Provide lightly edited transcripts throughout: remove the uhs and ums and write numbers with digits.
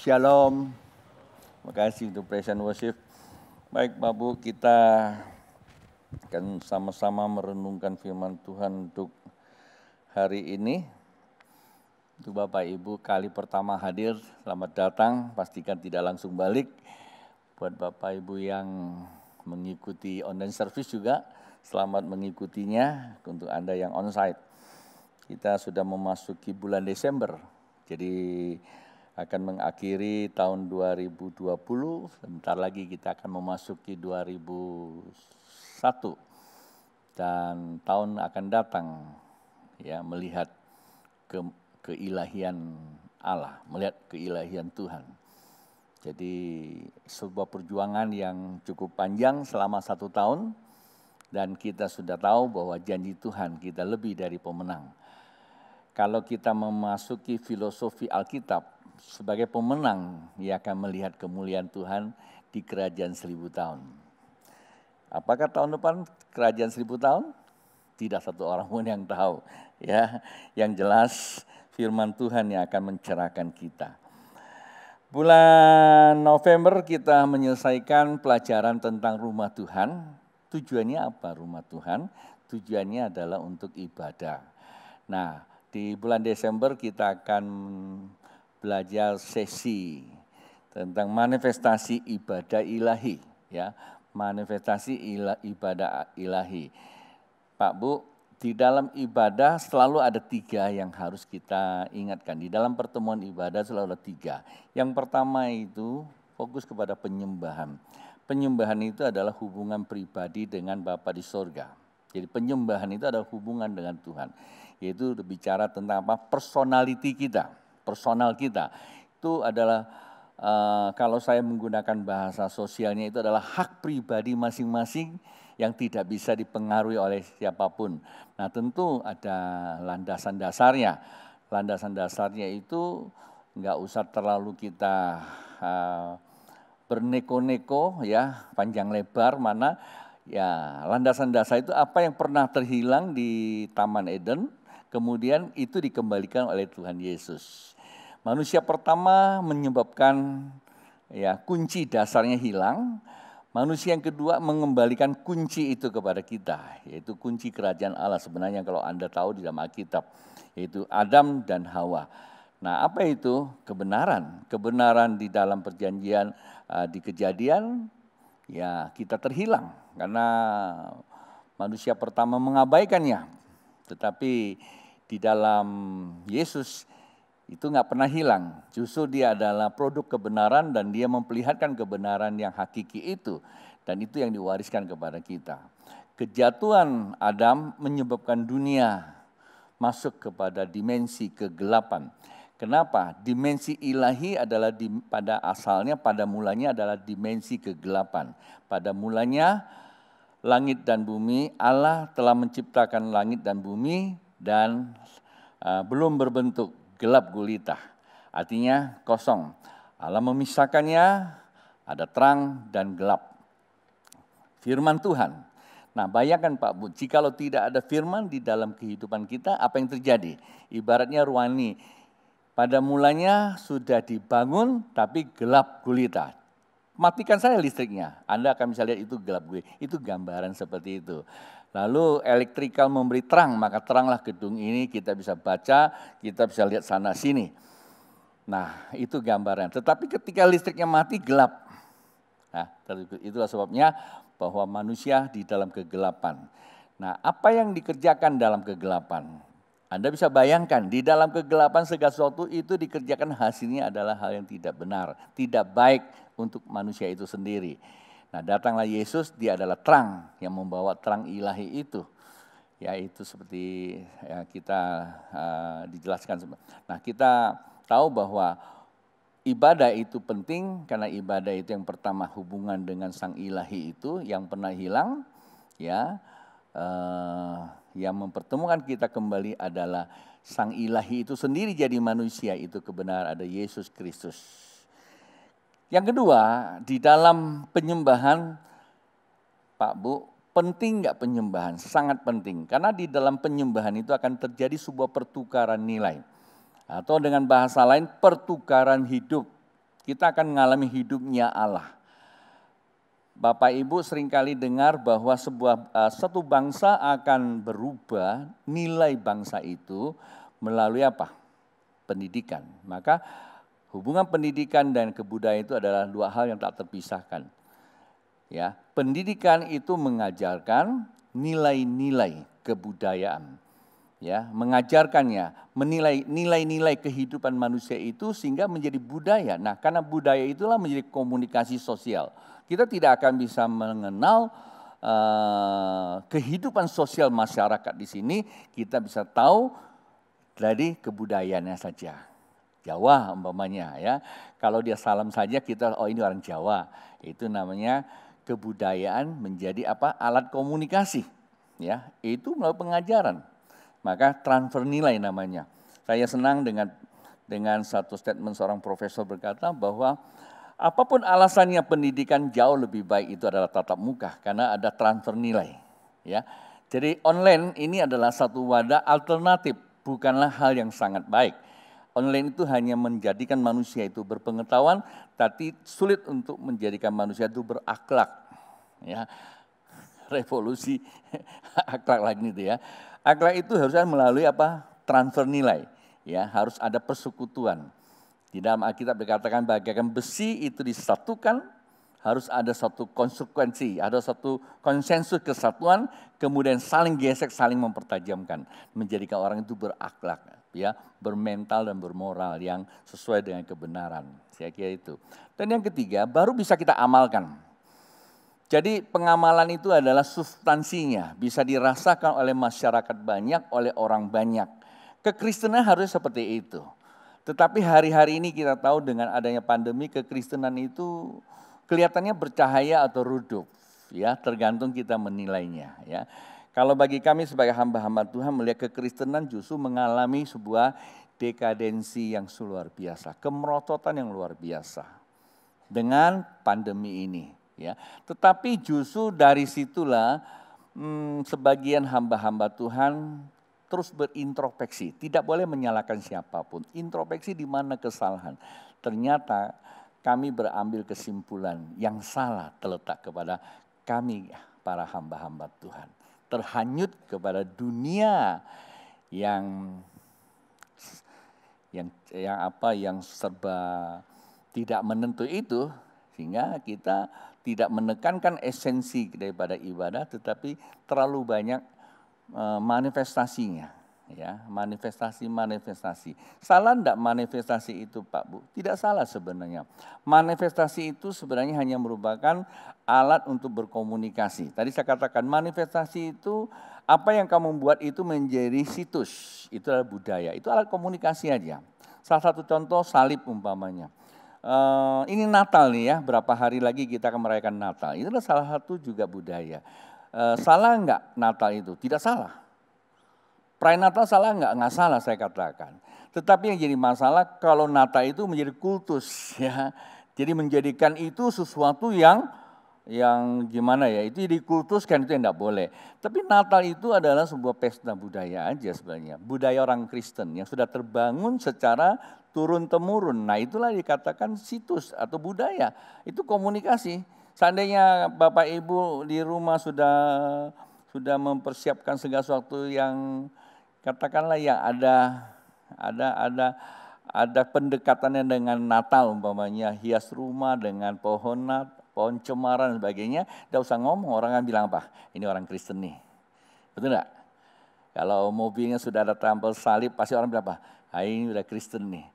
Shalom. Terima kasih untuk praise and worship. Baik Bapak Bu, kita akan sama-sama merenungkan firman Tuhan untuk hari ini. Untuk Bapak Ibu kali pertama hadir, selamat datang. Pastikan tidak langsung balik. Buat Bapak Ibu yang mengikuti online service juga, selamat mengikutinya. Untuk Anda yang onsite, kita sudah memasuki bulan Desember. Jadi akan mengakhiri tahun 2020, sebentar lagi kita akan memasuki 2001 dan tahun akan datang ya, melihat keilahian Allah, melihat keilahian Tuhan. Jadi sebuah perjuangan yang cukup panjang selama 1 tahun, dan kita sudah tahu bahwa janji Tuhan kita lebih dari pemenang. Kalau kita memasuki filosofi Alkitab, sebagai pemenang, ia akan melihat kemuliaan Tuhan di kerajaan 1000 tahun. Apakah tahun depan kerajaan 1000 tahun? Tidak satu orang pun yang tahu. Ya, yang jelas firman Tuhan yang akan mencerahkan kita. Bulan November kita menyelesaikan pelajaran tentang rumah Tuhan. Tujuannya apa rumah Tuhan? Tujuannya adalah untuk ibadah. Nah, di bulan Desember kita akan belajar sesi tentang manifestasi ibadah ilahi, ya, manifestasi ibadah ilahi. Pak Bu, di dalam ibadah selalu ada 3 yang harus kita ingatkan. Di dalam pertemuan ibadah selalu ada 3. Yang pertama itu fokus kepada penyembahan. Penyembahan itu adalah hubungan pribadi dengan Bapa di sorga. Jadi penyembahan itu adalah hubungan dengan Tuhan. Yaitu berbicara tentang apa? Personality kita, personal kita. Itu adalah kalau saya menggunakan bahasa sosialnya itu adalah hak pribadi masing-masing yang tidak bisa dipengaruhi oleh siapapun. Nah, tentu ada landasan dasarnya. Landasan dasarnya itu enggak usah terlalu kita berneko-neko ya, panjang lebar mana. Ya, landasan dasar itu apa yang pernah terhilang di Taman Eden, kemudian itu dikembalikan oleh Tuhan Yesus. Manusia pertama menyebabkan ya kunci dasarnya hilang. Manusia yang kedua mengembalikan kunci itu kepada kita, yaitu kunci kerajaan Allah sebenarnya kalau Anda tahu di dalam Alkitab, yaitu Adam dan Hawa. Nah, apa itu? Kebenaran. Kebenaran di dalam perjanjian di Kejadian ya kita terhilang karena manusia pertama mengabaikannya. Tetapi di dalam Yesus itu nggak pernah hilang. Justru dia adalah produk kebenaran dan dia memperlihatkan kebenaran yang hakiki itu. Dan itu yang diwariskan kepada kita. Kejatuhan Adam menyebabkan dunia masuk kepada dimensi kegelapan. Kenapa? Dimensi ilahi adalah pada asalnya, pada mulanya adalah dimensi kegelapan. Pada mulanya langit dan bumi, Allah telah menciptakan langit dan bumi dan belum berbentuk, gelap gulita. Artinya kosong. Allah memisahkannya, ada terang dan gelap. Firman Tuhan. Nah, bayangkan Pak Bu, jikalau tidak ada firman di dalam kehidupan kita, apa yang terjadi? Ibaratnya ruani. Pada mulanya sudah dibangun tapi gelap gulita. Matikan saya listriknya, Anda akan bisa lihat itu gelap gulita. Itu gambaran seperti itu. Lalu elektrikal memberi terang, maka teranglah gedung ini, kita bisa baca, kita bisa lihat sana sini. Nah, itu gambaran. Tetapi ketika listriknya mati, gelap. Nah, itulah sebabnya bahwa manusia di dalam kegelapan. Nah, apa yang dikerjakan dalam kegelapan? Anda bisa bayangkan, di dalam kegelapan segala sesuatu itu dikerjakan hasilnya adalah hal yang tidak benar, tidak baik untuk manusia itu sendiri. Nah, datanglah Yesus, dia adalah terang yang membawa terang ilahi itu. Yaitu seperti ya, kita dijelaskan. Nah, kita tahu bahwa ibadah itu penting karena ibadah itu yang pertama hubungan dengan sang ilahi itu yang pernah hilang, ya. Yang mempertemukan kita kembali adalah sang ilahi itu sendiri jadi manusia, itu kebenaran ada Yesus Kristus. Yang kedua, di dalam penyembahan, Pak Bu, penting nggak penyembahan? Sangat penting, karena di dalam penyembahan itu akan terjadi sebuah pertukaran nilai. Atau dengan bahasa lain, pertukaran hidup. Kita akan mengalami hidupnya Allah. Bapak Ibu seringkali dengar bahwa satu bangsa akan berubah nilai bangsa itu melalui apa? Pendidikan. Maka hubungan pendidikan dan kebudayaan itu adalah dua hal yang tak terpisahkan. Ya, pendidikan itu mengajarkan nilai-nilai kebudayaan. Ya, mengajarkannya, menilai nilai-nilai kehidupan manusia itu sehingga menjadi budaya. Nah, karena budaya itulah menjadi komunikasi sosial. Kita tidak akan bisa mengenal kehidupan sosial masyarakat di sini, kita bisa tahu dari kebudayaannya saja. Jawa umpamanya ya. Kalau dia salam saja kita ini orang Jawa. Itu namanya kebudayaan menjadi apa? Alat komunikasi. Ya, itu melalui pengajaran. Maka transfer nilai namanya. Saya senang dengan satu statement seorang profesor berkata bahwa apapun alasannya pendidikan jauh lebih baik itu adalah tatap muka karena ada transfer nilai. Ya, jadi online ini adalah satu wadah alternatif, bukanlah hal yang sangat baik. Online itu hanya menjadikan manusia itu berpengetahuan, tapi sulit untuk menjadikan manusia itu berakhlak. Ya, revolusi akhlak lagi itu ya. Akhlak itu harusnya melalui apa? Transfer nilai. Ya, harus ada persekutuan. Di dalam Alkitab dikatakan bagaikan besi itu disatukan, harus ada satu konsekuensi, ada satu konsensus kesatuan, kemudian saling gesek, saling mempertajamkan, menjadikan orang itu berakhlak, ya, bermental dan bermoral yang sesuai dengan kebenaran. Saya kira itu. Dan yang ketiga, baru bisa kita amalkan. Jadi pengamalan itu adalah substansinya, bisa dirasakan oleh masyarakat banyak, oleh orang banyak. Kekristenan harus seperti itu. Tetapi hari-hari ini kita tahu dengan adanya pandemi, kekristenan itu kelihatannya bercahaya atau redup, ya, tergantung kita menilainya, ya. Kalau bagi kami sebagai hamba-hamba Tuhan melihat kekristenan justru mengalami sebuah dekadensi yang luar biasa, kemerosotan yang luar biasa dengan pandemi ini, ya. Tetapi justru dari situlah sebagian hamba-hamba Tuhan terus berintrospeksi, tidak boleh menyalahkan siapapun. Introspeksi di mana kesalahan. Ternyata kami berambil kesimpulan yang salah terletak kepada kami para hamba-hamba Tuhan. Terhanyut kepada dunia yang serba tidak menentu itu, sehingga kita tidak menekankan esensi daripada ibadah, tetapi terlalu banyak manifestasinya, ya, manifestasi. Salah enggak manifestasi itu, Pak Bu? Tidak salah sebenarnya. Manifestasi itu sebenarnya hanya merupakan alat untuk berkomunikasi. Tadi saya katakan manifestasi itu apa yang kamu buat itu menjadi situs, itu adalah budaya, itu alat komunikasi aja. Salah satu contoh salib umpamanya. Ini Natal nih ya, berapa hari lagi kita akan merayakan Natal. Itu adalah salah satu juga budaya. Salah enggak Natal itu? Tidak salah. Perayaan Natal salah enggak? Enggak salah saya katakan. Tetapi yang jadi masalah kalau Natal itu menjadi kultus, ya. Jadi menjadikan itu sesuatu yang gimana ya, itu dikultuskan, itu yang enggak boleh. Tapi Natal itu adalah sebuah pesta budaya aja sebenarnya. Budaya orang Kristen yang sudah terbangun secara turun-temurun. Nah itulah dikatakan situs atau budaya. Itu komunikasi. Seandainya Bapak Ibu di rumah sudah mempersiapkan segala sesuatu yang katakanlah yang ada pendekatannya dengan Natal umpamanya, hias rumah dengan pohon cemara dan sebagainya, tidak usah ngomong, orang akan bilang apa? Ini orang Kristen nih. Betul enggak? Kalau mobilnya sudah ada tampil salib, pasti orang bilang apa? Ini udah Kristen nih.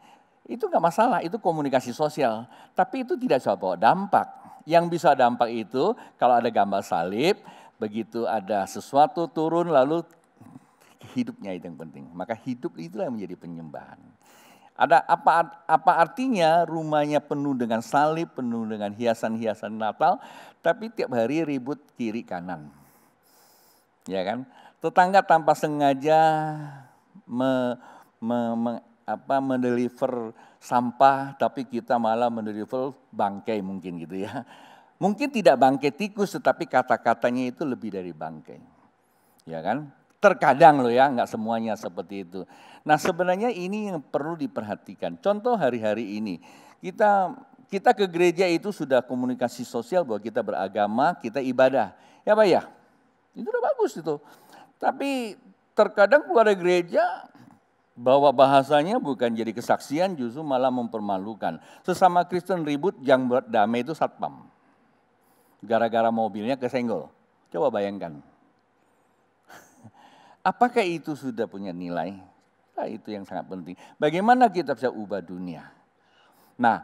Itu enggak masalah, itu komunikasi sosial. Tapi itu tidak bisa bawa dampak. Yang bisa dampak itu kalau ada gambar salib, begitu ada sesuatu turun lalu hidupnya itu yang penting. Maka hidup itulah yang menjadi penyembahan. Ada apa artinya rumahnya penuh dengan salib, penuh dengan hiasan-hiasan Natal, tapi tiap hari ribut kiri kanan. Ya kan? Tetangga tanpa sengaja mendeliver sampah, tapi kita malah mendeliver bangkai mungkin gitu ya. Mungkin tidak bangkai tikus, tetapi kata-katanya itu lebih dari bangkai. Ya kan? Terkadang loh ya, enggak semuanya seperti itu. Nah sebenarnya ini yang perlu diperhatikan. Contoh hari-hari ini, kita Kita ke gereja itu sudah komunikasi sosial bahwa kita beragama, kita ibadah. Ya Pak ya? Itu udah bagus itu. Tapi terkadang keluar dari gereja bawa bahasanya bukan jadi kesaksian, justru malah mempermalukan. Sesama Kristen ribut, yang buat damai itu satpam. Gara-gara mobilnya kesenggol. Coba bayangkan. Apakah itu sudah punya nilai? Nah, itu yang sangat penting. Bagaimana kita bisa ubah dunia? Nah,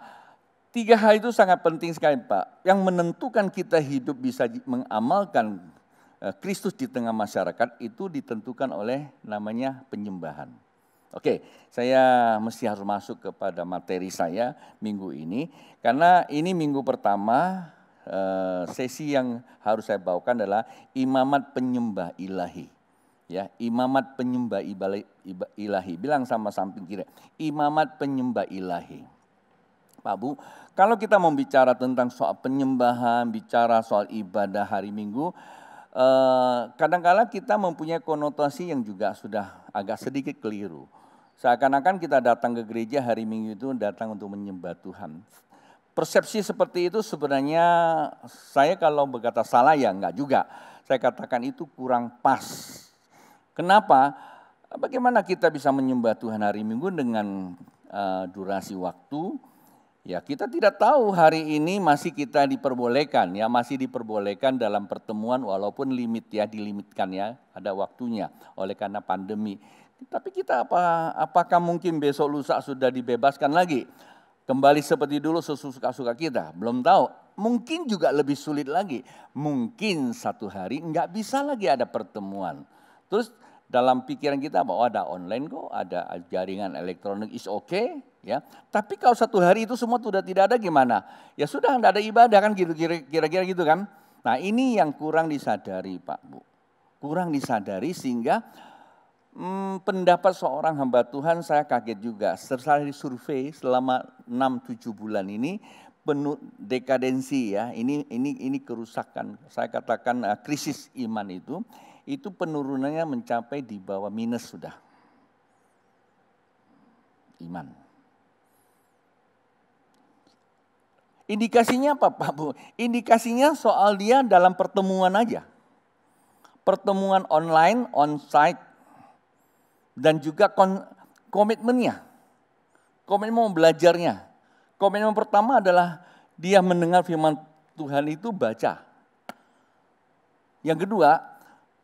3 hal itu sangat penting sekali Pak. Yang menentukan kita hidup bisa mengamalkan Kristus di tengah masyarakat itu ditentukan oleh namanya penyembahan. Oke, saya mesti harus masuk kepada materi saya minggu ini. Karena ini minggu pertama, sesi yang harus saya bawakan adalah imamat penyembah ilahi. Ya, imamat penyembah ilahi. Bilang sama samping kiri, imamat penyembah ilahi. Pak Bu, kalau kita mau bicara tentang soal penyembahan, bicara soal ibadah hari Minggu, kadang-kala kita mempunyai konotasi yang juga sudah agak sedikit keliru. Seakan-akan kita datang ke gereja hari Minggu itu datang untuk menyembah Tuhan. Persepsi seperti itu sebenarnya saya kalau berkata salah ya enggak juga. Saya katakan itu kurang pas. Kenapa? Bagaimana kita bisa menyembah Tuhan hari Minggu dengan durasi waktu? Ya kita tidak tahu hari ini masih kita diperbolehkan ya, masih diperbolehkan dalam pertemuan walaupun dilimitkan ya, ada waktunya oleh karena pandemi. Tapi kita apakah mungkin besok lusa sudah dibebaskan lagi? Kembali seperti dulu sesuka-suka kita, belum tahu. Mungkin juga lebih sulit lagi, mungkin satu hari nggak bisa lagi ada pertemuan. Terus dalam pikiran kita bahwa ada online kok, ada jaringan elektronik is okay, ya. Tapi kalau satu hari itu semua sudah tidak ada gimana? Ya sudah tidak ada ibadah kan gitu, kira-kira gitu kan. Nah ini yang kurang disadari Pak Bu. Kurang disadari sehingga pendapat seorang hamba Tuhan saya kaget juga. Setelah survei selama 6-7 bulan ini penuh dekadensi ya. Ini kerusakan. Saya katakan krisis iman itu penurunannya mencapai di bawah minus sudah. Iman. Indikasinya apa Pak Bu? Indikasinya soal dia dalam pertemuan aja. Pertemuan online, on-site, dan juga komitmennya. Komitmen belajarnya. Komitmen pertama adalah dia mendengar firman Tuhan itu baca. Yang kedua,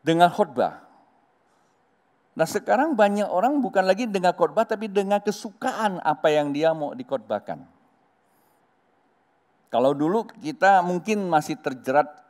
dengar khotbah. Nah sekarang banyak orang bukan lagi dengar khotbah tapi dengar kesukaan apa yang dia mau dikhotbahkan. Kalau dulu kita mungkin masih terikat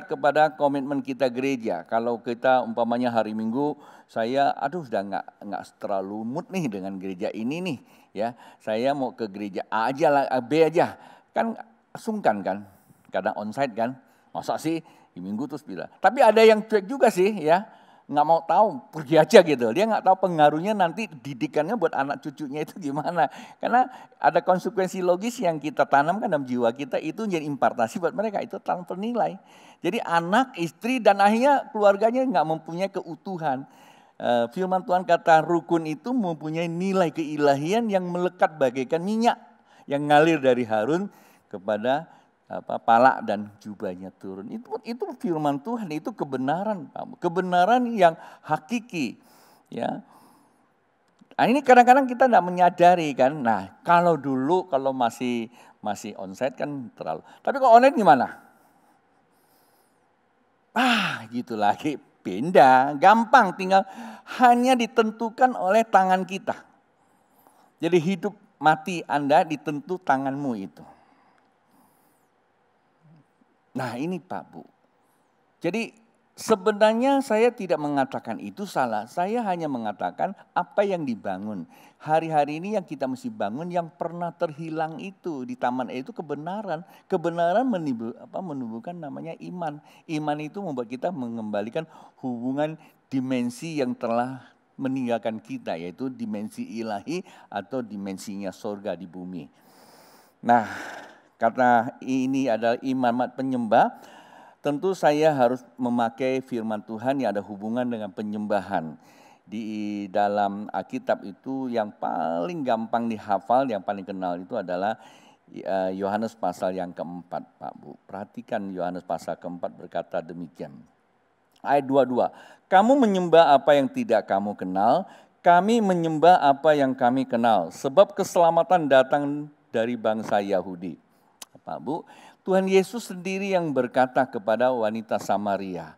kepada komitmen kita gereja. Kalau kita umpamanya hari Minggu, saya sudah nggak terlalu mood nih dengan gereja ini nih, ya. Saya mau ke gereja A aja lah, B aja, kan sungkan kan, kadang onsite kan, masa sih di Minggu terus bilang. Tapi ada yang cuek juga sih, ya. Nggak mau tahu, pergi aja gitu. Dia nggak tahu pengaruhnya nanti didikannya buat anak cucunya itu gimana. Karena ada konsekuensi logis yang kita tanamkan dalam jiwa kita itu jadi impartasi buat mereka. Itu tanpa nilai. Jadi anak, istri dan akhirnya keluarganya nggak mempunyai keutuhan. Firman Tuhan kata rukun itu mempunyai nilai keilahian yang melekat bagaikan minyak. Yang ngalir dari Harun kepada palak dan jubahnya turun. Itu firman Tuhan, itu kebenaran, kebenaran yang hakiki, ya. Nah, ini kadang-kadang kita tidak menyadari kan. Nah, kalau dulu kalau masih onsite kan terlalu. Tapi kalau online gimana? Gitu lagi, beda, gampang, tinggal hanya ditentukan oleh tangan kita. Jadi hidup mati Anda ditentu tanganmu itu. Nah ini Pak Bu, jadi sebenarnya saya tidak mengatakan itu salah, saya hanya mengatakan apa yang dibangun. Hari-hari ini yang kita mesti bangun yang pernah terhilang itu di Taman itu kebenaran. Kebenaran menumbuhkan namanya iman. Iman itu membuat kita mengembalikan hubungan dimensi yang telah meninggalkan kita, yaitu dimensi ilahi atau dimensinya sorga di bumi. Nah, karena ini adalah imamat penyembah, tentu saya harus memakai firman Tuhan yang ada hubungan dengan penyembahan. di dalam Alkitab itu yang paling gampang dihafal, yang paling kenal itu adalah Yohanes pasal yang keempat, Pak Bu. Perhatikan Yohanes pasal keempat berkata demikian. Ayat 22, kamu menyembah apa yang tidak kamu kenal, kami menyembah apa yang kami kenal, sebab keselamatan datang dari bangsa Yahudi. Pak Bu, Tuhan Yesus sendiri yang berkata kepada wanita Samaria,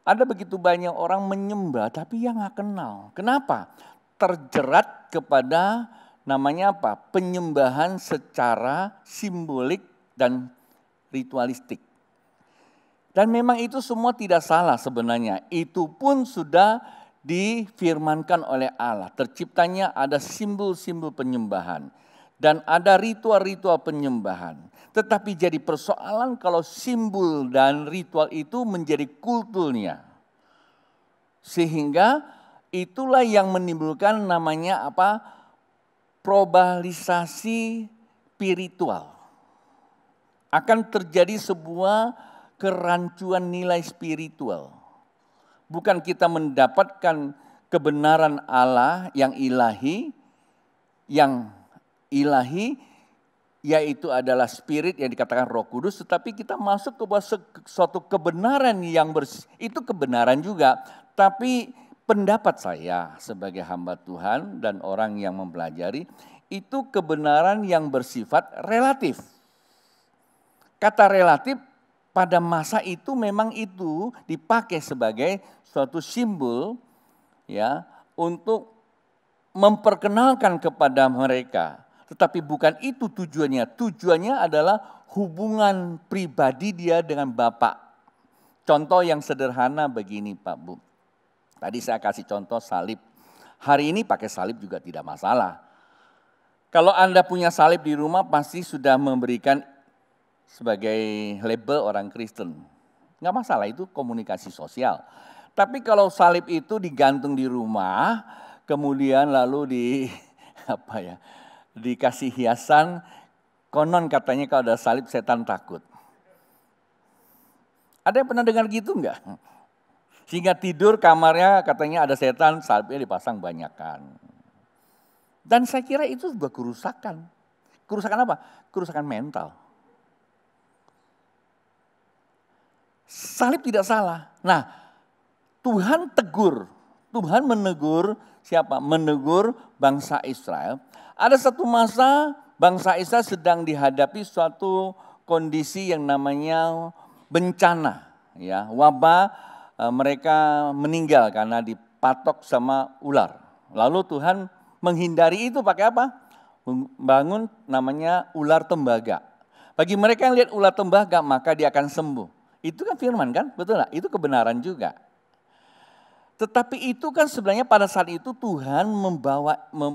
ada begitu banyak orang menyembah tapi yang gak kenal. Kenapa? Terjerat kepada namanya apa? Penyembahan secara simbolik dan ritualistik. Dan memang itu semua tidak salah sebenarnya. Itu pun sudah difirmankan oleh Allah. Terciptanya ada simbol-simbol penyembahan. Dan ada ritual-ritual penyembahan. Tetapi jadi persoalan kalau simbol dan ritual itu menjadi kulturnya. Sehingga itulah yang menimbulkan namanya apa? Probabilisasi spiritual. Akan terjadi sebuah kerancuan nilai spiritual. Bukan kita mendapatkan kebenaran Allah yang ilahi yaitu adalah spirit yang dikatakan Roh Kudus, tetapi kita masuk ke suatu kebenaran yang itu kebenaran juga, tapi pendapat saya sebagai hamba Tuhan dan orang yang mempelajari, itu kebenaran yang bersifat relatif. Kata relatif pada masa itu memang itu dipakai sebagai suatu simbol ya untuk memperkenalkan kepada mereka. Tetapi bukan itu tujuannya. Tujuannya adalah hubungan pribadi dia dengan Bapa. Contoh yang sederhana begini Pak Bu. Tadi saya kasih contoh salib. Hari ini pakai salib juga tidak masalah. Kalau Anda punya salib di rumah pasti sudah memberikan sebagai label orang Kristen. Nggak masalah, itu komunikasi sosial. Tapi kalau salib itu digantung di rumah, kemudian lalu dikasih hiasan, konon katanya kalau ada salib setan takut. Ada yang pernah dengar gitu enggak? Sehingga tidur kamarnya katanya ada setan, salibnya dipasang banyakan. Dan saya kira itu sebuah kerusakan. Kerusakan apa? Kerusakan mental. Salib tidak salah. Nah, Tuhan menegur siapa? Menegur bangsa Israel. Ada satu masa bangsa Israel sedang dihadapi suatu kondisi yang namanya bencana, ya, wabah, mereka meninggal karena dipatok sama ular. Lalu Tuhan menghindari itu pakai apa? Membangun namanya ular tembaga. Bagi mereka yang lihat ular tembaga maka dia akan sembuh. Itu kan firman kan, betul nggak? Itu kebenaran juga. Tetapi itu kan sebenarnya pada saat itu Tuhan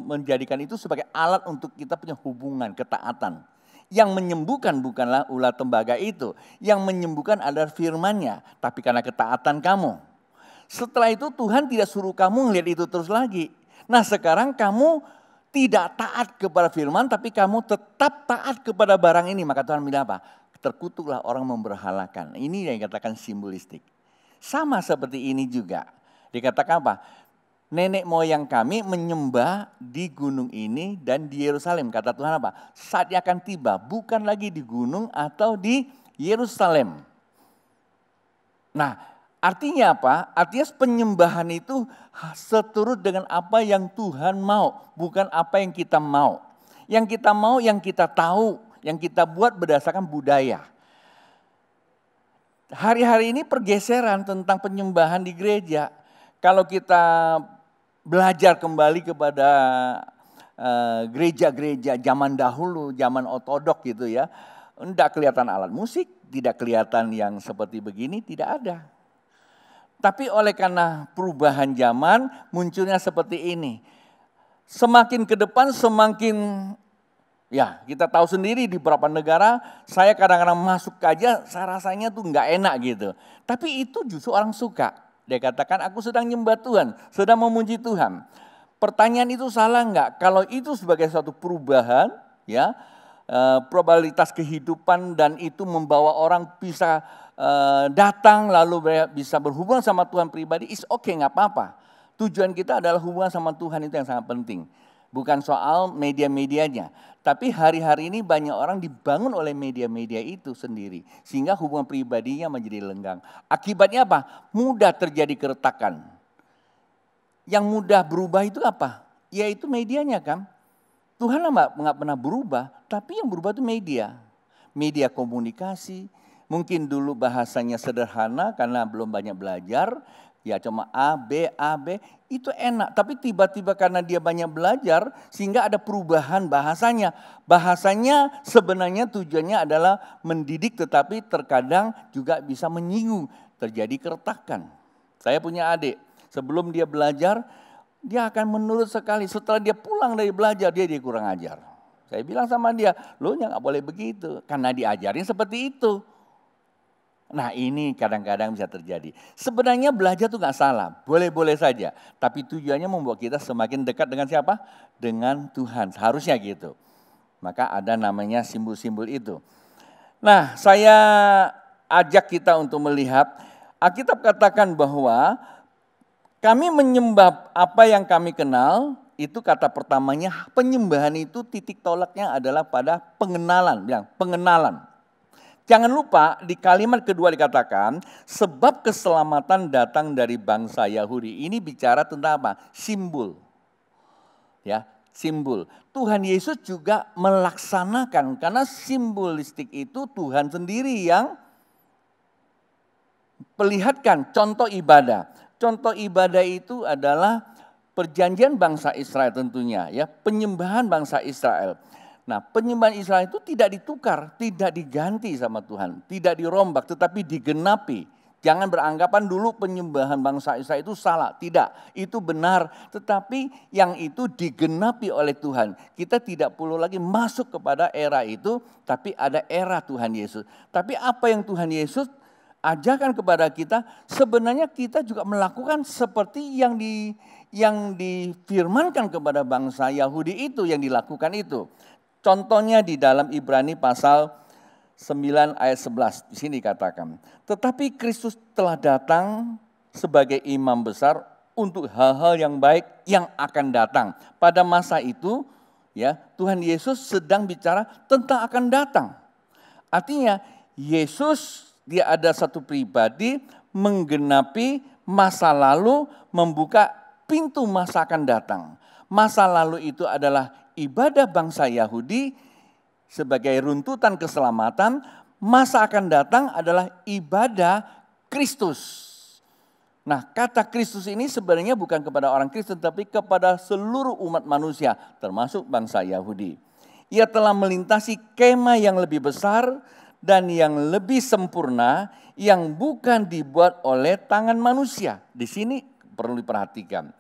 menjadikan itu sebagai alat untuk kita punya hubungan, ketaatan. Yang menyembuhkan bukanlah ular tembaga itu. Yang menyembuhkan adalah firman-Nya. Tapi karena ketaatan kamu. Setelah itu Tuhan tidak suruh kamu ngelihat itu terus lagi. Nah sekarang kamu tidak taat kepada firman, tapi kamu tetap taat kepada barang ini. Maka Tuhan bilang apa? Terkutuklah orang memberhalakan. Ini yang dikatakan simbolistik. Sama seperti ini juga. Dikatakan apa? Nenek moyang kami menyembah di gunung ini dan di Yerusalem. Kata Tuhan apa? Saatnya akan tiba. Bukan lagi di gunung atau di Yerusalem. Nah artinya apa? Artinya penyembahan itu seturut dengan apa yang Tuhan mau. Bukan apa yang kita mau. Yang kita mau, yang kita tahu. Yang kita buat berdasarkan budaya. Hari-hari ini pergeseran tentang penyembahan di gereja. Kalau kita belajar kembali kepada gereja-gereja zaman dahulu, zaman ortodok gitu ya. Tidak kelihatan alat musik, tidak kelihatan yang seperti begini, tidak ada. Tapi oleh karena perubahan zaman munculnya seperti ini. Semakin ke depan semakin... Ya kita tahu sendiri di beberapa negara saya kadang-kadang masuk aja saya rasanya tuh nggak enak gitu. Tapi itu justru orang suka. Dia katakan aku sedang nyembah Tuhan, sedang memuji Tuhan. Pertanyaan itu salah nggak? Kalau itu sebagai suatu perubahan ya probabilitas kehidupan dan itu membawa orang bisa datang lalu bisa berhubungan sama Tuhan pribadi is okay nggak apa-apa. Tujuan kita adalah hubungan sama Tuhan, itu yang sangat penting. Bukan soal media-medianya. Tapi hari-hari ini banyak orang dibangun oleh media-media itu sendiri. Sehingga hubungan pribadinya menjadi lenggang. Akibatnya apa? Mudah terjadi keretakan. Yang mudah berubah itu apa? Yaitu medianya kan. Tuhan nggak pernah berubah, tapi yang berubah itu media. Media komunikasi, mungkin dulu bahasanya sederhana karena belum banyak belajar. Ya cuma A, B, itu enak. Tapi tiba-tiba karena dia banyak belajar sehingga ada perubahan bahasanya. Bahasanya sebenarnya tujuannya adalah mendidik tetapi terkadang juga bisa menyinggung. Terjadi keretakan. Saya punya adik, sebelum dia belajar dia akan menurut sekali. Setelah dia pulang dari belajar dia kurang ajar. Saya bilang sama dia, lo nggak boleh begitu. Karena diajarin seperti itu. Nah ini kadang-kadang bisa terjadi. Sebenarnya belajar itu nggak salah, boleh-boleh saja. Tapi tujuannya membuat kita semakin dekat dengan siapa? Dengan Tuhan, harusnya gitu. Maka ada namanya simbol-simbol itu. Nah saya ajak kita untuk melihat, Alkitab katakan bahwa kami menyembah apa yang kami kenal, itu kata pertamanya penyembahan itu titik tolaknya adalah pada pengenalan. Bilang pengenalan. Jangan lupa di kalimat kedua dikatakan sebab keselamatan datang dari bangsa Yahudi. Ini bicara tentang apa? Simbol. Ya, simbol. Tuhan Yesus juga melaksanakan karena simbolistik itu Tuhan sendiri yang perlihatkan contoh ibadah. Contoh ibadah itu adalah perjanjian bangsa Israel tentunya, ya, penyembahan bangsa Israel. Nah, penyembahan Israel itu tidak ditukar, tidak diganti sama Tuhan, tidak dirombak, tetapi digenapi. Jangan beranggapan dulu penyembahan bangsa Israel itu salah, tidak, itu benar. Tetapi yang itu digenapi oleh Tuhan. Kita tidak perlu lagi masuk kepada era itu, tapi ada era Tuhan Yesus. Tapi apa yang Tuhan Yesus ajarkan kepada kita, sebenarnya kita juga melakukan seperti yang difirmankan kepada bangsa Yahudi itu, yang dilakukan itu. Contohnya di dalam Ibrani pasal 9 ayat 11, di sini dikatakan, tetapi Kristus telah datang sebagai imam besar untuk hal-hal yang baik yang akan datang. Pada masa itu, ya, Tuhan Yesus sedang bicara tentang akan datang. Artinya Yesus dia ada satu pribadi menggenapi masa lalu, membuka pintu masa akan datang. Masa lalu itu adalah ibadah bangsa Yahudi sebagai runtutan keselamatan. Masa akan datang adalah ibadah Kristus. Nah, kata Kristus ini sebenarnya bukan kepada orang Kristen, tapi kepada seluruh umat manusia, termasuk bangsa Yahudi. Ia telah melintasi kemah yang lebih besar dan yang lebih sempurna, yang bukan dibuat oleh tangan manusia. Di sini perlu diperhatikan.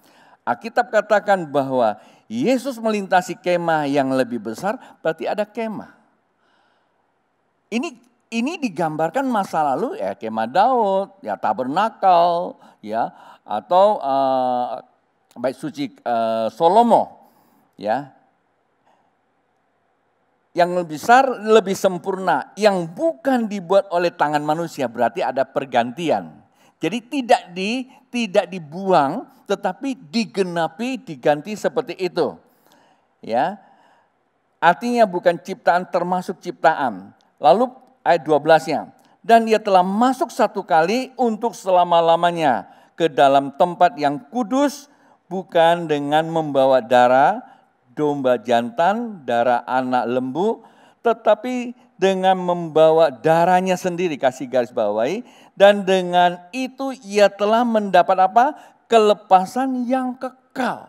Alkitab katakan bahwa Yesus melintasi kemah yang lebih besar, berarti ada kemah. Ini digambarkan masa lalu, ya, kemah Daud, ya, tabernakal, ya, atau bait suci Salomo, ya. Yang lebih besar, lebih sempurna, yang bukan dibuat oleh tangan manusia, berarti ada pergantian. Jadi tidak dibuang, tetapi digenapi, diganti seperti itu. Ya, artinya bukan ciptaan termasuk ciptaan. Lalu ayat 12-nya, dan ia telah masuk satu kali untuk selama-lamanya ke dalam tempat yang kudus, bukan dengan membawa darah domba jantan, darah anak lembu, tetapi dengan membawa darahnya sendiri, kasih garis bawahi, dan dengan itu ia telah mendapat apa? Kelepasan yang kekal.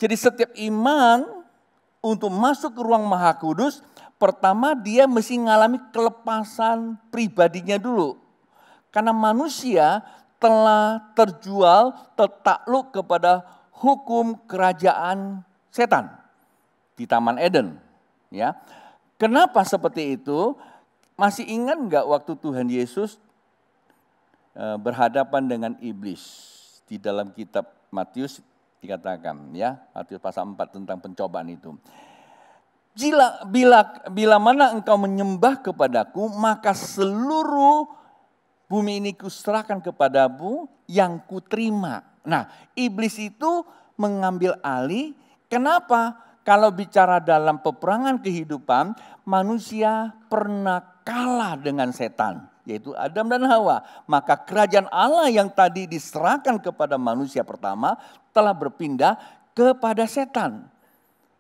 Jadi setiap iman untuk masuk ke ruang maha kudus, pertama dia mesti mengalami kelepasan pribadinya dulu. Karena manusia telah terjual, tertakluk kepada hukum kerajaan setan di Taman Eden. Ya, kenapa seperti itu? Masih ingat nggak waktu Tuhan Yesus berhadapan dengan iblis di dalam kitab Matius dikatakan, ya, Matius pasal 4 tentang pencobaan itu. Bila mana engkau menyembah kepadaku, maka seluruh bumi ini kuserahkan kepadamu yang kuterima. Nah, iblis itu mengambil alih. Kenapa? Kalau bicara dalam peperangan kehidupan, manusia pernah kalah dengan setan, yaitu Adam dan Hawa. Maka kerajaan Allah yang tadi diserahkan kepada manusia pertama telah berpindah kepada setan.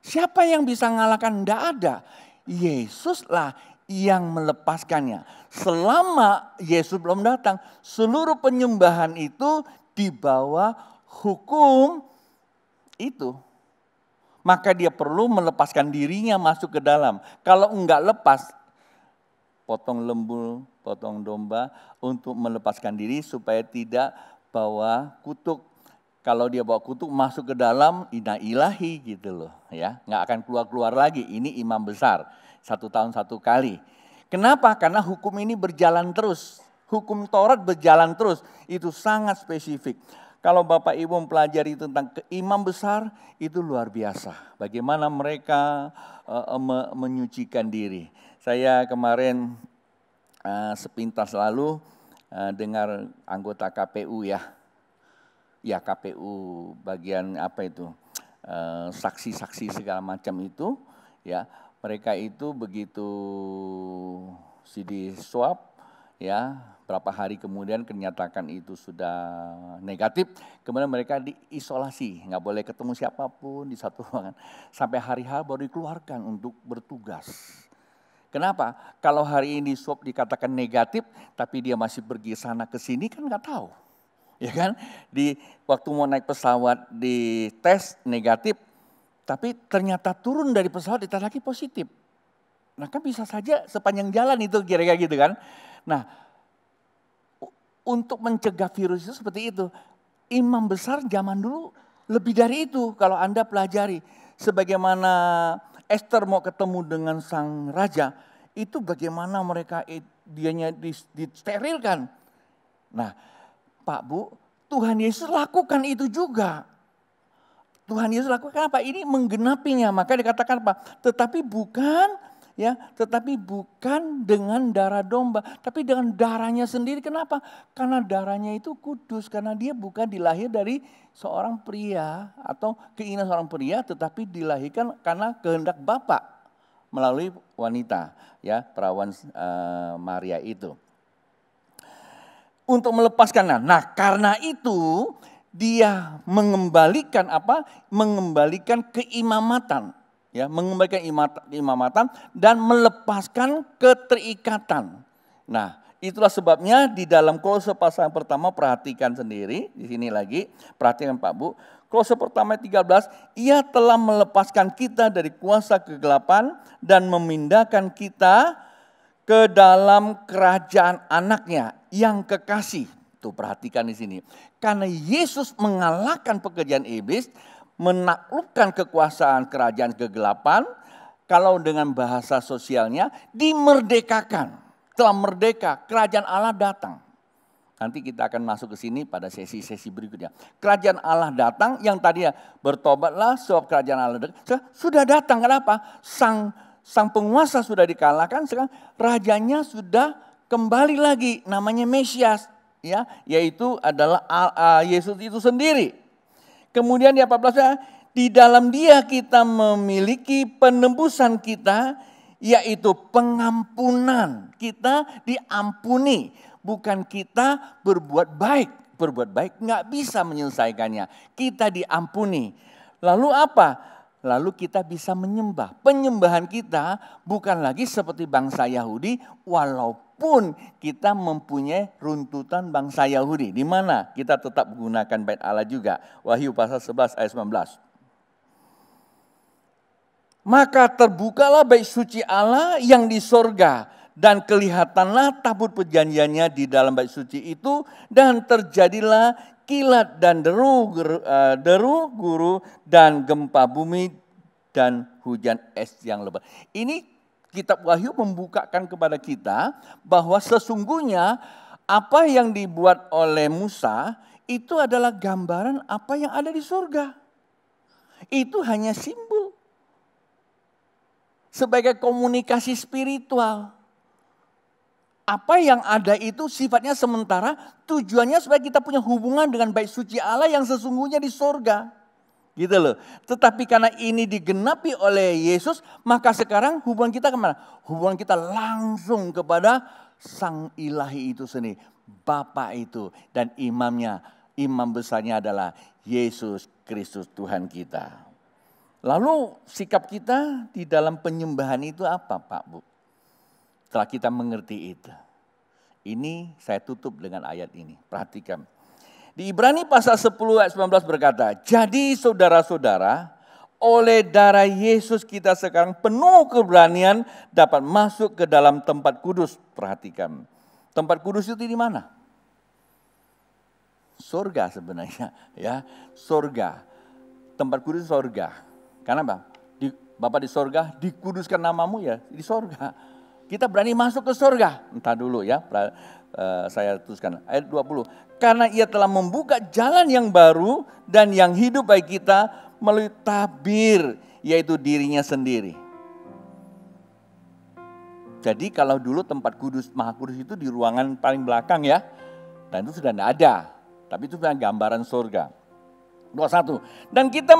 Siapa yang bisa mengalahkan? Tidak ada. Yesuslah yang melepaskannya. Selama Yesus belum datang, seluruh penyembahan itu di bawah hukum itu. Maka dia perlu melepaskan dirinya masuk ke dalam. Kalau enggak lepas, potong lembu, potong domba untuk melepaskan diri supaya tidak bawa kutuk. Kalau dia bawa kutuk masuk ke dalam, ina ilahi gitu loh ya. Enggak akan keluar-keluar lagi, ini imam besar. 1 tahun 1 kali. Kenapa? Karena hukum ini berjalan terus. Hukum Taurat berjalan terus, itu sangat spesifik. Kalau Bapak Ibu mempelajari tentang imam besar, itu luar biasa. Bagaimana mereka menyucikan diri. Saya kemarin sepintas lalu dengar anggota KPU ya. Ya KPU bagian apa itu, saksi-saksi segala macam itu. Ya, mereka itu begitu CD swab ya, berapa hari kemudian kenyatakan itu sudah negatif, kemudian mereka diisolasi, nggak boleh ketemu siapapun di satu ruangan. Sampai hari H baru dikeluarkan untuk bertugas. Kenapa? Kalau hari ini swab dikatakan negatif, tapi dia masih pergi sana ke sini kan nggak tahu. Ya kan? Di waktu mau naik pesawat di tes negatif, tapi ternyata turun dari pesawat dites lagi positif. Nah kan bisa saja sepanjang jalan itu kira-kira gitu kan. Nah, untuk mencegah virus itu seperti itu. Imam besar zaman dulu lebih dari itu kalau Anda pelajari. Sebagaimana Esther mau ketemu dengan sang raja, itu bagaimana mereka dianya disterilkan. Nah, Pak Bu, Tuhan Yesus lakukan itu juga. Tuhan Yesus lakukan apa? Ini menggenapinya. Maka dikatakan apa? Tetapi bukan dengan darah domba, tapi dengan darahnya sendiri. Kenapa? Karena darahnya itu kudus, karena dia bukan dilahir dari seorang pria atau keinginan seorang pria, tetapi dilahirkan karena kehendak Bapa melalui wanita, ya, perawan Maria itu. Untuk melepaskan. Nah, karena itu dia mengembalikan apa? Mengembalikan keimamatan. Ya, mengembalikan imamatan dan melepaskan keterikatan. Nah, itulah sebabnya di dalam Kolose pasal pertama, perhatikan sendiri di sini lagi, perhatikan Pak Bu. Kolose pertama 13, ia telah melepaskan kita dari kuasa kegelapan dan memindahkan kita ke dalam kerajaan anaknya yang kekasih. Tuh perhatikan di sini. Karena Yesus mengalahkan pekerjaan iblis, menaklukkan kekuasaan kerajaan kegelapan, kalau dengan bahasa sosialnya dimerdekakan. Telah merdeka, kerajaan Allah datang. Nanti kita akan masuk ke sini pada sesi-sesi berikutnya. Kerajaan Allah datang, yang tadinya bertobatlah sebab kerajaan Allah sudah datang. Kenapa? Sang penguasa sudah dikalahkan, sekarang rajanya sudah kembali lagi, namanya Mesias, ya, yaitu adalah Yesus itu sendiri. Kemudian di 14, di dalam dia kita memiliki penebusan kita, yaitu pengampunan. Kita diampuni, bukan kita berbuat baik. Berbuat baik nggak bisa menyelesaikannya. Kita diampuni. Lalu apa? Lalu kita bisa menyembah. Penyembahan kita bukan lagi seperti bangsa Yahudi, walaupun kita mempunyai runtutan bangsa Yahudi. Di mana kita tetap menggunakan bait Allah juga. Wahyu pasal 11 ayat 19. Maka terbukalah bait suci Allah yang di sorga, dan kelihatanlah tabut perjanjiannya di dalam bait suci itu, dan terjadilah kilat dan deru guru dan gempa bumi dan hujan es yang lebat. Ini kitab Wahyu membukakan kepada kita bahwa sesungguhnya apa yang dibuat oleh Musa itu adalah gambaran apa yang ada di surga. Itu hanya simbol. Sebagai komunikasi spiritual. apa yang ada itu sifatnya sementara, tujuannya supaya kita punya hubungan dengan bait suci Allah yang sesungguhnya di sorga. Gitu loh. Tetapi karena ini digenapi oleh Yesus, maka sekarang hubungan kita kemana? Hubungan kita langsung kepada Sang Ilahi itu sendiri. Bapa itu dan imamnya, imam besarnya adalah Yesus Kristus Tuhan kita. Lalu sikap kita di dalam penyembahan itu apa Pak Bu? Setelah kita mengerti itu. Ini saya tutup dengan ayat ini. Perhatikan. Di Ibrani pasal 10 ayat 19 berkata, jadi saudara-saudara, oleh darah Yesus kita sekarang penuh keberanian dapat masuk ke dalam tempat kudus. Perhatikan. Tempat kudus itu di mana? Surga sebenarnya. Ya, surga. Tempat kudus surga. Karena Bapa di surga, dikuduskan namamu ya di surga. Kita berani masuk ke surga. Entah dulu ya, saya tuliskan ayat 20. Karena ia telah membuka jalan yang baru dan yang hidup bagi kita melalui tabir, yaitu dirinya sendiri. Jadi kalau dulu tempat kudus, maha kudus itu di ruangan paling belakang ya. Dan itu sudah tidak ada. Tapi itu sudah gambaran surga. 21. Dan kita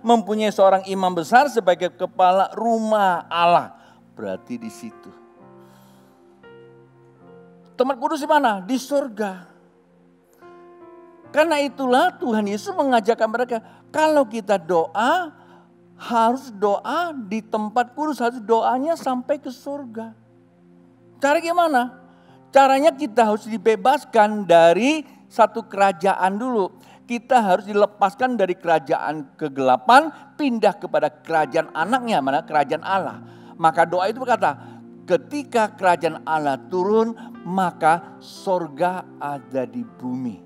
mempunyai seorang imam besar sebagai kepala rumah Allah. Berarti di situ. Tempat kudus di mana? Di surga. Karena itulah Tuhan Yesus mengajarkan mereka, kalau kita doa, harus doa di tempat kudus, harus doanya sampai ke surga. Cara gimana? Caranya kita harus dibebaskan dari satu kerajaan dulu. Kita harus dilepaskan dari kerajaan kegelapan, pindah kepada kerajaan anaknya, mana kerajaan Allah. Maka doa itu berkata, ketika kerajaan Allah turun, maka sorga ada di bumi.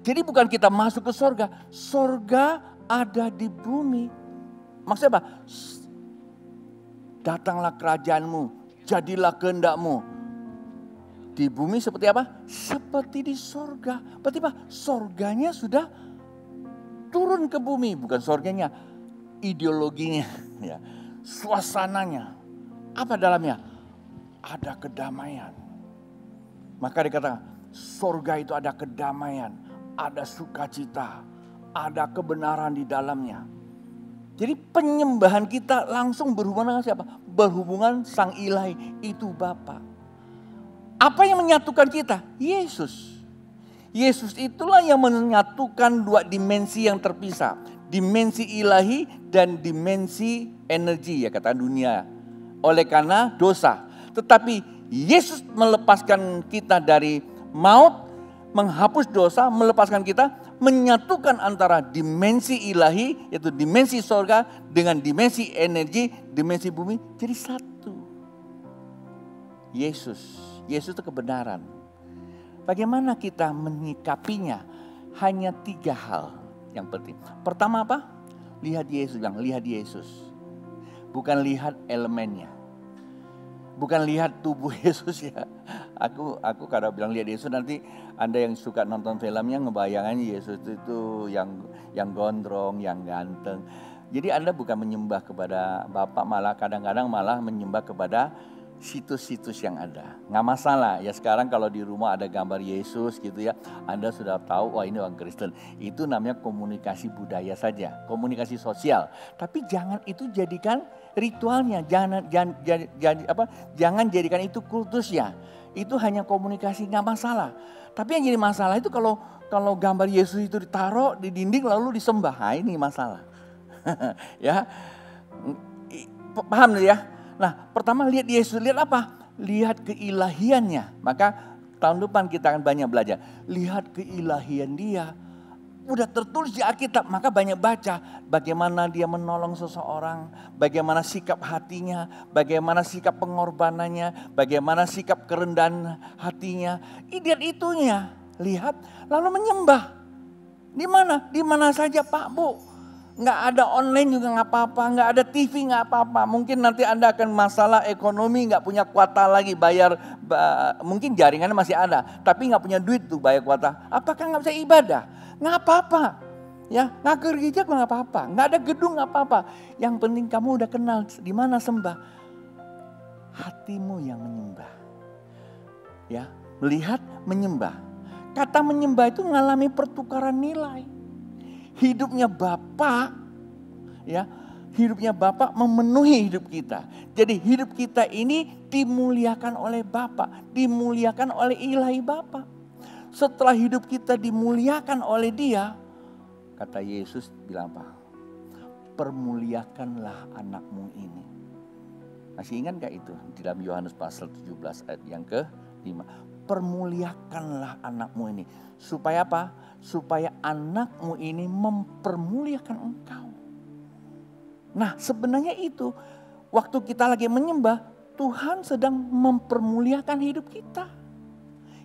Jadi bukan kita masuk ke sorga, sorga ada di bumi. Maksudnya apa? Datanglah kerajaanmu, jadilah kehendakmu. Di bumi seperti apa? Seperti di sorga. Berarti apa? Sorganya sudah turun ke bumi. Bukan sorganya, ideologinya, ya, suasananya. Apa dalamnya? Ada kedamaian. Maka dikatakan, sorga itu ada kedamaian, ada sukacita, ada kebenaran di dalamnya. Jadi penyembahan kita langsung berhubungan dengan siapa? Berhubungan Sang Ilahi, itu Bapa. Apa yang menyatukan kita? Yesus. Yesus itulah yang menyatukan dua dimensi yang terpisah. Dimensi ilahi dan dimensi energi, ya kata dunia. Oleh karena dosa. Tetapi Yesus melepaskan kita dari maut, menghapus dosa, melepaskan kita, menyatukan antara dimensi ilahi, yaitu dimensi sorga, dengan dimensi energi, dimensi bumi, jadi satu. Yesus itu kebenaran. Bagaimana kita menyikapinya? Hanya 3 hal yang penting. Pertama apa? Lihat Yesus, lihat Yesus. Bukan lihat elemennya. Bukan lihat tubuh Yesus ya. Aku kadang bilang lihat Yesus, nanti Anda yang suka nonton filmnya ngebayangin Yesus itu yang gondrong, yang ganteng. Jadi Anda bukan menyembah kepada Bapa, malah kadang-kadang malah menyembah kepada situs-situs yang ada. Nggak masalah ya, sekarang kalau di rumah ada gambar Yesus gitu ya, Anda sudah tahu wah ini orang Kristen. Itu namanya komunikasi budaya saja, komunikasi sosial. Tapi jangan itu jadikan ritualnya, jangan jadikan itu kultusnya. Itu hanya komunikasi, nggak masalah. Tapi yang jadi masalah itu kalau gambar Yesus itu ditaruh di dinding lalu disembah, nah, ini masalah. Ya, paham ya? Nah, pertama lihat Yesus, lihat apa? Lihat keilahiannya. Maka tahun depan kita akan banyak belajar. Lihat keilahian dia. Udah tertulis di Alkitab, maka banyak baca. Bagaimana dia menolong seseorang. Bagaimana sikap hatinya. Bagaimana sikap pengorbanannya. Bagaimana sikap kerendahan hatinya. Lihat itunya. Lihat, lalu menyembah. Di mana? Di mana saja Pak Bu. Nggak ada online juga nggak apa-apa, nggak ada TV nggak apa-apa. Mungkin nanti Anda akan masalah ekonomi, nggak punya kuota lagi bayar, mungkin jaringannya masih ada, tapi nggak punya duit tuh bayar kuota. Apakah nggak bisa ibadah? Nggak apa-apa, ya nggak ke gereja nggak apa-apa, nggak ada gedung nggak apa-apa. Yang penting kamu udah kenal di mana sembah. hatimu yang menyembah. Ya, melihat, menyembah. Kata menyembah itu mengalami pertukaran nilai. Hidupnya Bapa, ya, hidupnya Bapa memenuhi hidup kita. Jadi hidup kita ini dimuliakan oleh Bapa, dimuliakan oleh ilahi Bapa. Setelah hidup kita dimuliakan oleh Dia, kata Yesus bilang apa? Permuliakanlah anakmu ini. Masih ingat gak itu? Di dalam Yohanes pasal 17 ayat yang ke-5. Permuliakanlah anakmu ini. Supaya apa? Supaya anakmu ini mempermuliakan engkau. Nah, sebenarnya itu. Waktu kita lagi menyembah, Tuhan sedang mempermuliakan hidup kita.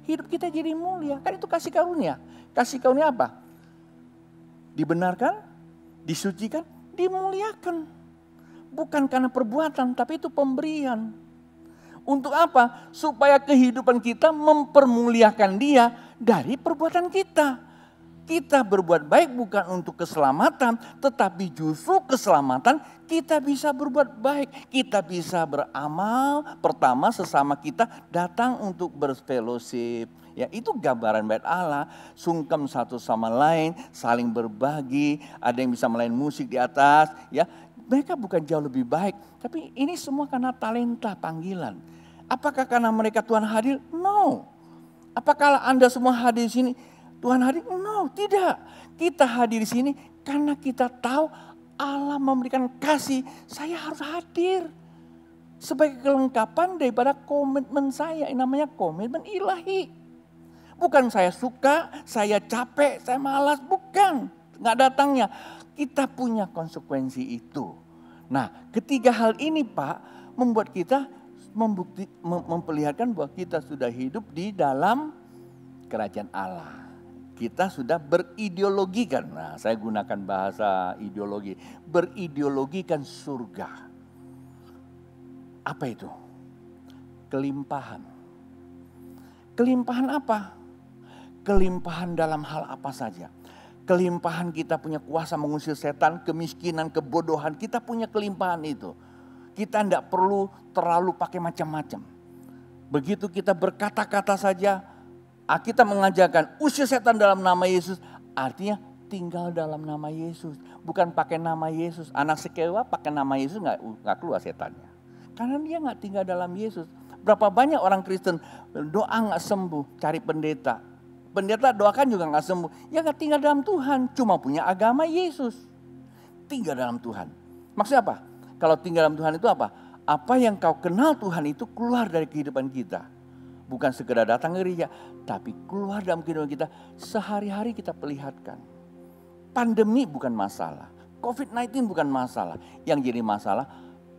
Hidup kita jadi mulia. Kan itu kasih karunia. Kasih karunia apa? Dibenarkan, disucikan, dimuliakan. Bukan karena perbuatan, tapi itu pemberian. Untuk apa? Supaya kehidupan kita mempermuliakan Dia dari perbuatan kita. Kita berbuat baik bukan untuk keselamatan, tetapi justru keselamatan kita bisa berbuat baik. Kita bisa beramal, pertama sesama kita datang untuk berfellowship. Ya, itu gambaran bait Allah, sungkem satu sama lain, saling berbagi, ada yang bisa main musik di atas, ya. Mereka bukan jauh lebih baik, tapi ini semua karena talenta panggilan. Apakah karena mereka Tuhan hadir? No. Apakah Anda semua hadir di sini Tuhan hadir? No, tidak. Kita hadir di sini karena kita tahu Allah memberikan kasih. Saya harus hadir sebagai kelengkapan daripada komitmen saya. Ini namanya komitmen ilahi. Bukan saya suka, saya capek, saya malas. Bukan, nggak datangnya. Kita punya konsekuensi itu. Nah, ketiga hal ini Pak membuat kita memperlihatkan bahwa kita sudah hidup di dalam kerajaan Allah. Kita sudah berideologikan, nah saya gunakan bahasa ideologi, berideologikan surga. Apa itu? Kelimpahan. Kelimpahan apa? Kelimpahan dalam hal apa saja. Kelimpahan kita punya kuasa mengusir setan, kemiskinan, kebodohan, kita punya kelimpahan itu. Kita tidak perlu terlalu pakai macam-macam. Begitu kita berkata-kata saja, kita mengajarkan usir setan dalam nama Yesus, artinya tinggal dalam nama Yesus. Bukan pakai nama Yesus. Anak sekewa pakai nama Yesus nggak keluar setannya. Karena dia nggak tinggal dalam Yesus. Berapa banyak orang Kristen doa nggak sembuh, cari pendeta. Pendeta doakan juga nggak sembuh. Ya nggak tinggal dalam Tuhan, cuma punya agama Yesus. Tinggal dalam Tuhan. Maksudnya apa? Kalau tinggal dalam Tuhan itu apa? Apa yang kau kenal Tuhan itu keluar dari kehidupan kita. Bukan sekedar datang ke gereja, tapi keluar dalam kehidupan kita, sehari-hari kita perlihatkan. Pandemi bukan masalah, COVID-19 bukan masalah. Yang jadi masalah,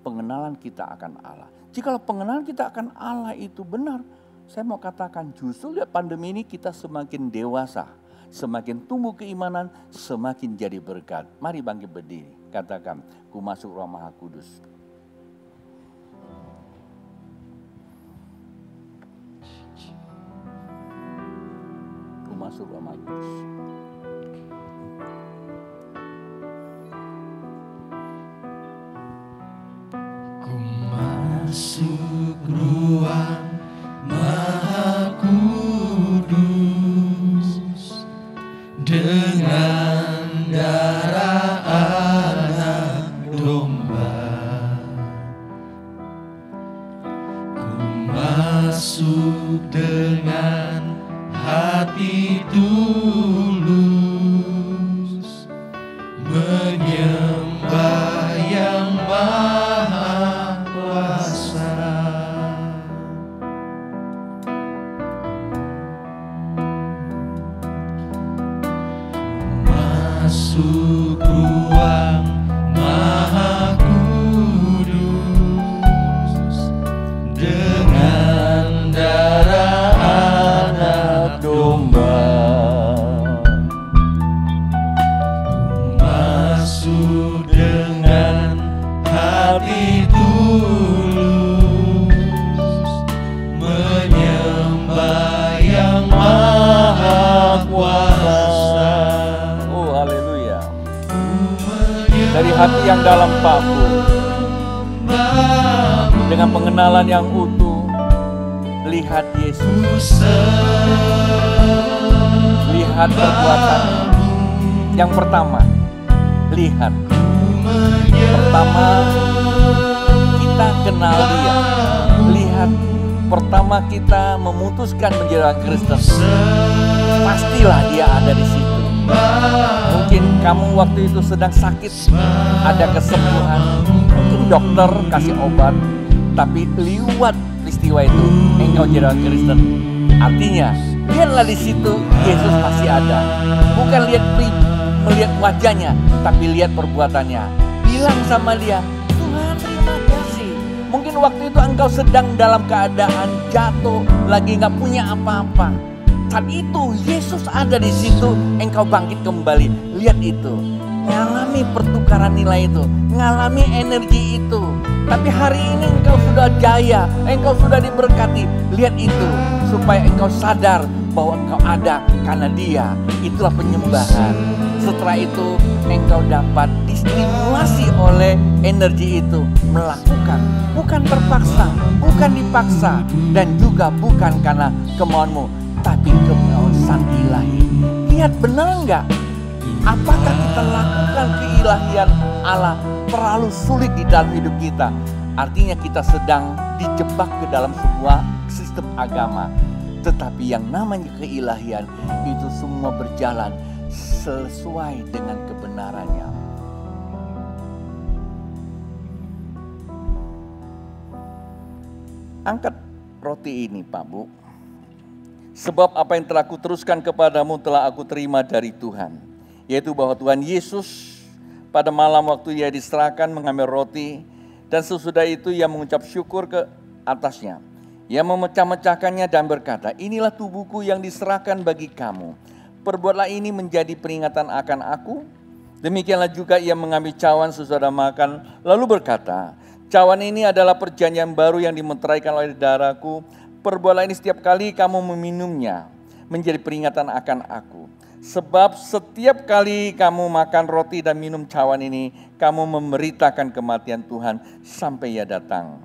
pengenalan kita akan Allah. Jika pengenalan kita akan Allah itu benar, saya mau katakan justru lihat pandemi ini kita semakin dewasa, semakin tumbuh keimanan, semakin jadi berkat. Mari bangkit berdiri, katakan, ku masuk Roh Maha Kudus. Masuk Roh Maha Kudus. Ku masuk ruang Maha Kudus dengan darah anak domba. Ku masuk dengan hati tulus menyembah yang maha kuasa. Masuk ruang Maha Kudus dengan darah anak domba. Masuk dengan hati tulus menyembah yang maha kuasa. Oh haleluya. Dari hati yang dalam Papu, dengan pengenalan yang utuh. Lihat Yesus, lihat perbuatannya. Yang pertama, lihat. Pertama, kita kenal dia. Lihat, pertama kita memutuskan menjadi orang Kristen. Pastilah dia ada di situ. Mungkin kamu waktu itu sedang sakit, ada kesembuhan. Mungkin dokter kasih obat, tapi lewat peristiwa itu engkau jadi orang Kristen. Artinya, lihatlah di situ Yesus masih ada. Bukan melihat wajahnya, tapi lihat perbuatannya. Bilang sama dia, Tuhan terima kasih. Mungkin waktu itu engkau sedang dalam keadaan jatuh, lagi gak punya apa-apa. Saat itu Yesus ada di situ, engkau bangkit kembali. Lihat itu, ngalami pertukaran nilai itu, ngalami energi itu. Tapi hari ini engkau sudah jaya, engkau sudah diberkati. Lihat itu, supaya engkau sadar bahwa engkau ada karena dia. Itulah penyembahan. Setelah itu engkau dapat distimulasi oleh energi itu, melakukan, bukan terpaksa, bukan dipaksa, dan juga bukan karena kemauanmu, tapi kemauan Sang Ilahi. Lihat, benar enggak? Apakah kita lakukan keilahian Allah terlalu sulit di dalam hidup kita? Artinya kita sedang dijebak ke dalam sebuah sistem agama. Tetapi yang namanya keilahian itu semua berjalan sesuai dengan kebenarannya. Angkat roti ini, Pak Bu. Sebab apa yang telah kuteruskan kepadamu telah aku terima dari Tuhan. Yaitu bahwa Tuhan Yesus pada malam waktu ia diserahkan mengambil roti. Dan sesudah itu ia mengucap syukur ke atasnya. Ia memecah-mecahkannya dan berkata, inilah tubuhku yang diserahkan bagi kamu. Perbuatlah ini menjadi peringatan akan aku. Demikianlah juga ia mengambil cawan sesudah makan. Lalu berkata, cawan ini adalah perjanjian baru yang dimeteraikan oleh darahku. Perbuatlah ini setiap kali kamu meminumnya, menjadi peringatan akan aku. Sebab setiap kali kamu makan roti dan minum cawan ini, kamu memberitakan kematian Tuhan sampai ia datang.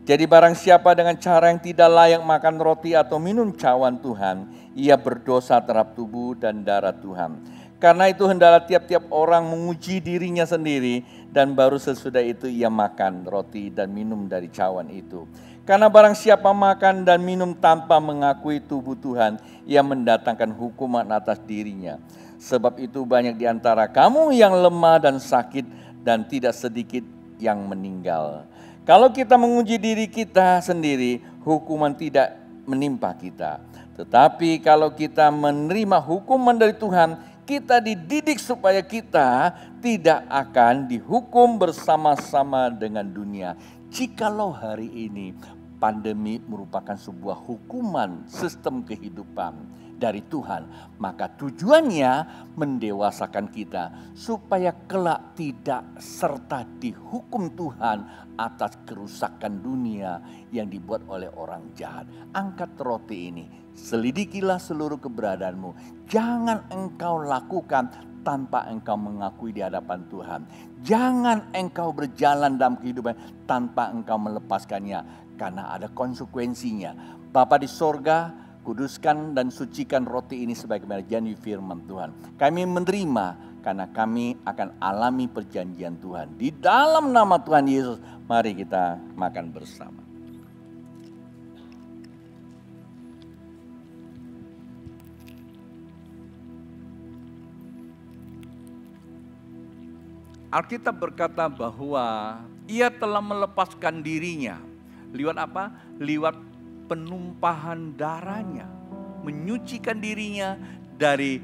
Jadi barang siapa dengan cara yang tidak layak makan roti atau minum cawan Tuhan, ia berdosa terhadap tubuh dan darah Tuhan. Karena itu hendaklah tiap-tiap orang menguji dirinya sendiri, dan baru sesudah itu ia makan roti dan minum dari cawan itu. Karena barang siapa makan dan minum tanpa mengakui tubuh Tuhan, ia mendatangkan hukuman atas dirinya. Sebab itu banyak di antara kamu yang lemah dan sakit, dan tidak sedikit yang meninggal. Kalau kita menguji diri kita sendiri, hukuman tidak menimpa kita. Tetapi kalau kita menerima hukuman dari Tuhan, kita dididik supaya kita tidak akan dihukum bersama-sama dengan dunia. Jikalau hari ini pandemi merupakan sebuah hukuman sistem kehidupan dari Tuhan, maka tujuannya mendewasakan kita supaya kelak tidak serta dihukum Tuhan atas kerusakan dunia yang dibuat oleh orang jahat. Angkat roti ini, selidikilah seluruh keberadaanmu. Jangan engkau lakukan tanpa engkau mengakui di hadapan Tuhan. Jangan engkau berjalan dalam kehidupan tanpa engkau melepaskannya, karena ada konsekuensinya. Bapa di sorga, kuduskan dan sucikan roti ini sebagaimana janji firman Tuhan. Kami menerima karena kami akan alami perjanjian Tuhan. Di dalam nama Tuhan Yesus, mari kita makan bersama. Alkitab berkata bahwa ia telah melepaskan dirinya. Lewat apa? Lewat penumpahan darahnya. Menyucikan dirinya dari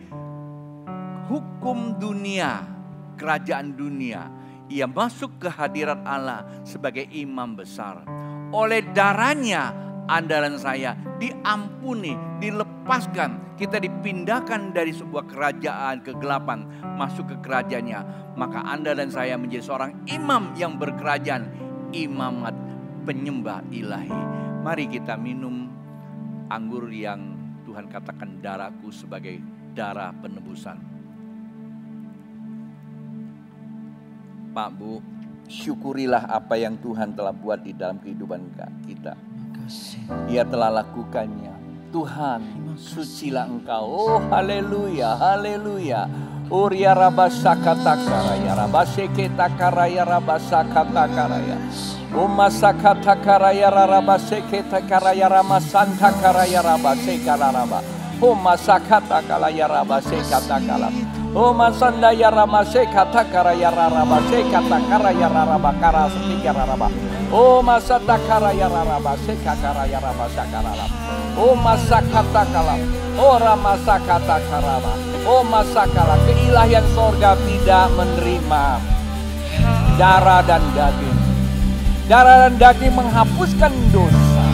hukum dunia, kerajaan dunia. Ia masuk ke hadirat Allah sebagai imam besar. Oleh darahnya, Anda dan saya diampuni, dilepaskan. Kita dipindahkan dari sebuah kerajaan kegelapan masuk ke kerajaannya. Maka Anda dan saya menjadi seorang imam yang berkerajaan, imamat penyembah ilahi. Mari kita minum anggur yang Tuhan katakan darahku sebagai darah penebusan. Pak Bu, Syukurilah apa yang Tuhan telah buat di dalam kehidupan kita. Ia telah lakukannya. Tuhan, sucilah Engkau. Oh, haleluya, haleluya. Uria rabasakata karaya, rabaseketa karaya, rabasakata karaya. Umasakata karaya, rabaseketa karaya, ramasanta karaya, rabasekara raba. Umasakata karaya, rabasekata kala. Umasanda ya ramasekata karaya, rabasekata karaya, rabakara setika raba. Oh masata karaya raraba seka karaya raba sakarala. Oh masakata kalam. Oh ramasakata karama. Oh masakala, keilahian sorga tidak menerima darah dan daging. Darah dan daging menghapuskan dosa.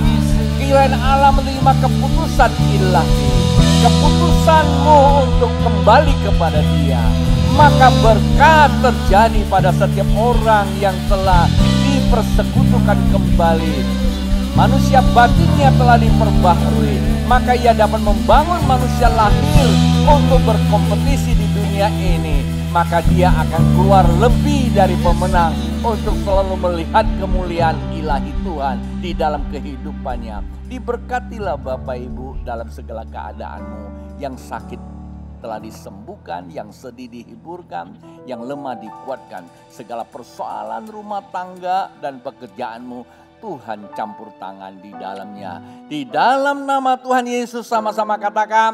Keilahian Allah menerima keputusan ilahi. Keputusanmu untuk kembali kepada Dia. Maka berkat terjadi pada setiap orang yang telah dipersekutukan kembali. Manusia batinnya telah diperbaharui. Maka ia dapat membangun manusia lahir untuk berkompetisi di dunia ini. Maka dia akan keluar lebih dari pemenang untuk selalu melihat kemuliaan ilahi Tuhan di dalam kehidupannya. Diberkatilah Bapak Ibu dalam segala keadaanmu. Yang sakit telah disembuhkan, yang sedih dihiburkan, yang lemah dikuatkan. Segala persoalan rumah tangga dan pekerjaanmu, Tuhan campur tangan di dalamnya. Di dalam nama Tuhan Yesus sama-sama katakan.